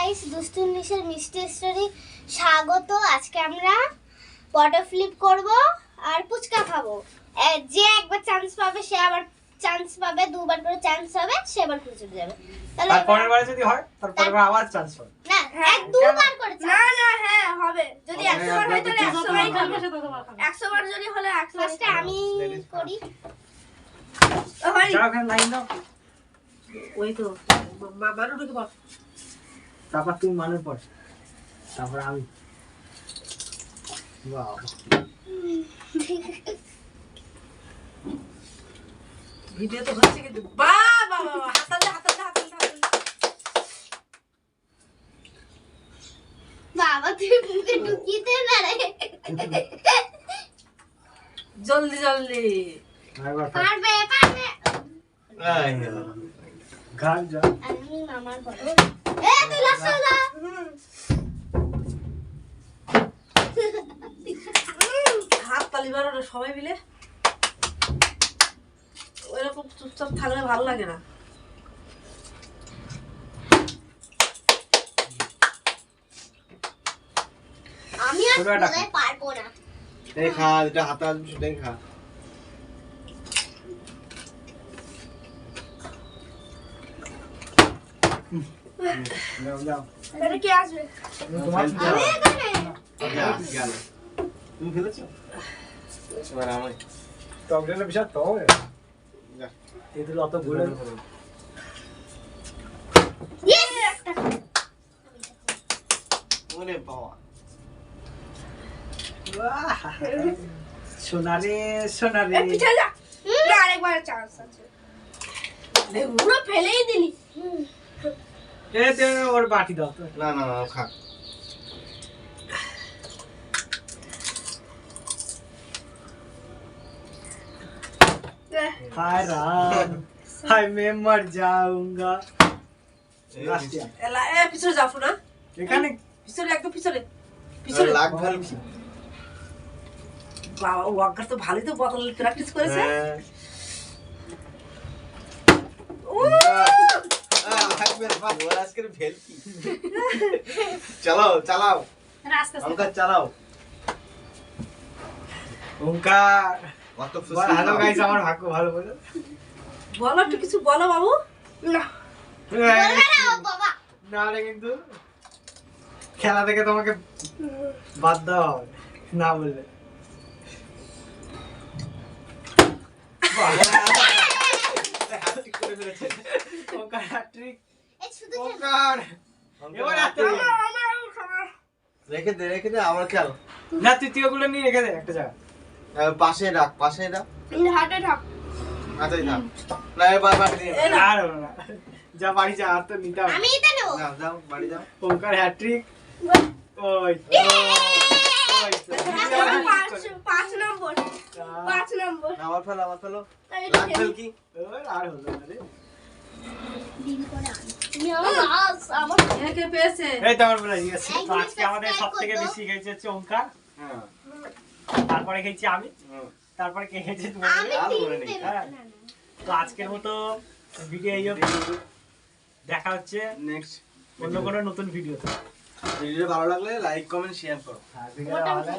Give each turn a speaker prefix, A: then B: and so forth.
A: Guys, দুষ্টু নিশের মিষ্টি story স্বাগত। আজকে আমরা বটল ফ্লিপ করব আর পুচকা খাবো। যে একবার চান্স পাবে সে আবার চান্স পাবে, দুবার করে চান্স হবে সে আবার খুঁজে যাবে।
B: তাহলে পরের বারে যদি হয় তারপরে আবার চান্স পাবে
A: না, এক দুবার করে
C: না না হ্যাঁ হবে। যদি 100 বার হয় তাহলে 100 বারই খেলবে। 100 বার যদি হলে 100
A: ফার্স্টে আমি করি।
C: হয়
B: যাও এখানে লাইন দাও।
C: ওই তো মানু ঢুকে পড়।
B: তারপর তুমি মানুষ পড়, তারপর আমি। বাহ,
C: ভিডিও তো হচ্ছে কিন্তু বাহ বাহ বাহ হাতালে
A: বাবা তুই মুখে ঢুকিয়ে দে না রে।
C: জলদি জলদি
B: আরেকবার পড়।
A: পারবে।
B: গান যা।
A: আমি মামার বটল। তুই লাস্ট যা।
C: হাত তালি মারো না সবাই মিলে। ওইরকম চুপচাপ থাকলে ভালো লাগে না।
A: আমি আর
B: ছোট একটা
A: খেলায় পারবো না।
D: এই খা, যেটা হাতে আসবে সেটাই খা।
B: যাও যাও।
C: এটা কে আসবে?
B: তোমার
A: আমি এখানে।
D: গেল। তুমি ফেলেছো? এবার আমি।
B: টক ডালের বিষয় তো
D: যা।
B: এগুলো অত গুলো
A: Yes! একটা।
D: ওরে বাবা।
B: সোনারে সোনারে।
C: এই পিছনে যা। না আরেকবার চান্স আছে। পুরো ফেলেই দিলি।
B: এ তুই ওর বাটি দাও তো।
D: না না না, খা।
B: हाय राम हाय मैं मर जाऊंगा লাস্ট ইয়ার
C: এলা এ পিছনে যাও না।
B: এখানে
C: পিছনে একদম পিছনে। পিছনে
D: লাগ ভালো কি?
C: বাবা ওয়াকার তো ভালোই তো বোতল প্র্যাকটিস করেছে।
D: হ্যাঁ।
C: ও
D: লাগবে না, ওর আজকের ফেল কি? চালাও চালাও,
C: রাস্তা
D: ওঙ্কার চালাও।
B: ওঙ্কার
D: কত
B: হ্যালো গাইস, আমার ভাগ্য ভালো বলো।
C: বলো একটু কিছু বলো বাবু। না
A: বলবে না বাবা।
B: না রে, কিন্তু খেলা থেকে তোমাকে বাদ দেওয়া হবে না বললে।
D: হ্যাট্রিক করে ফেলেছে।
B: ওঙ্কার হ্যাট্রিক।
A: এই শুধু
B: ওঙ্কার এবার হাতে
D: রেখে দে আমার খেয়াল।
B: না, তৃতীয় গুলো নিয়ে রেখে দে একটা জায়গা।
D: পাশে রাখ, পাশে রাখ।
C: হাটে ঠাক।
D: আচ্ছা থাক। না এবার বাড়ি দিয়ে
B: আর হলো না, যা বাড়ি যা, আর তো নিতে হবে।
A: আমি এটা নেব।
D: যাও যাও, বাড়ি যাও।
B: ওঙ্কার হ্যাট্রিক। ওই
C: পাঁচ নম্বর 5 নম্বর।
D: না, আমার ফেলো। লাগ ফেল কি?
B: আর হলো না রে।
A: দিন করে আনি। তুমি আমার লাস আমার
C: একে পেয়েছে।
B: এই তো আমার বলে দিয়েছি।
A: এই
B: তো আজকে আমাদের
A: subscribe
B: সব থেকে
A: করতো।
B: বেশি খেয়েছে হচ্ছে ওঙ্কার,
D: হ্যাঁ।
B: তারপরে খেয়েছি আমি, তারপরে কে খেয়েছে তুমি।
A: আমি
D: আর বলে নেই।
A: তিনটে
B: হ্যাঁ।
A: না না।
B: তো আজকের মতো ভিডিও এই অবধি। দেখা হচ্ছে
D: নেক্সট
B: অন্য কোনো নতুন ভিডিওতে।
D: ভিডিও ভালো লাগলে লাইক কমেন্ট শেয়ার করো।
B: ভিডিও ভালো লাগলে